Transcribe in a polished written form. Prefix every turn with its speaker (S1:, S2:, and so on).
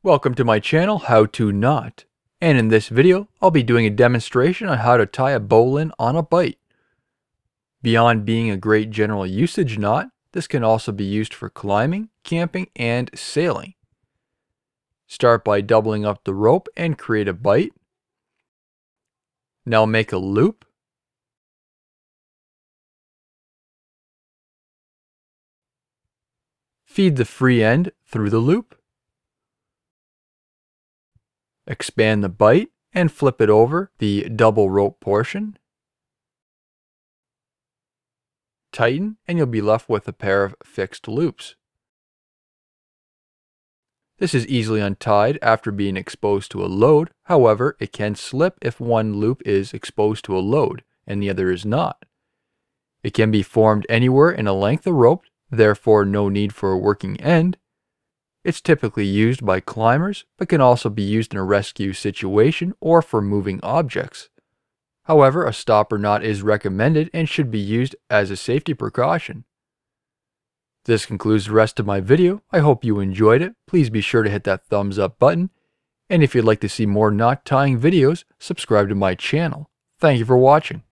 S1: Welcome to my channel, How to Knot, and in this video I'll be doing a demonstration on how to tie a bowline on a bight. Beyond being a great general usage knot, this can also be used for climbing, camping, and sailing. Start by doubling up the rope and create a bight. Now make a loop. Feed the free end through the loop. Expand the bight and flip it over the double rope portion. Tighten and you'll be left with a pair of fixed loops. This is easily untied after being exposed to a load. However, it can slip if one loop is exposed to a load and the other is not. It can be formed anywhere in a length of rope, therefore no need for a working end. It's typically used by climbers, but can also be used in a rescue situation or for moving objects. However, a stopper knot is recommended and should be used as a safety precaution. This concludes the rest of my video. I hope you enjoyed it. Please be sure to hit that thumbs up button. And if you'd like to see more knot tying videos, subscribe to my channel. Thank you for watching.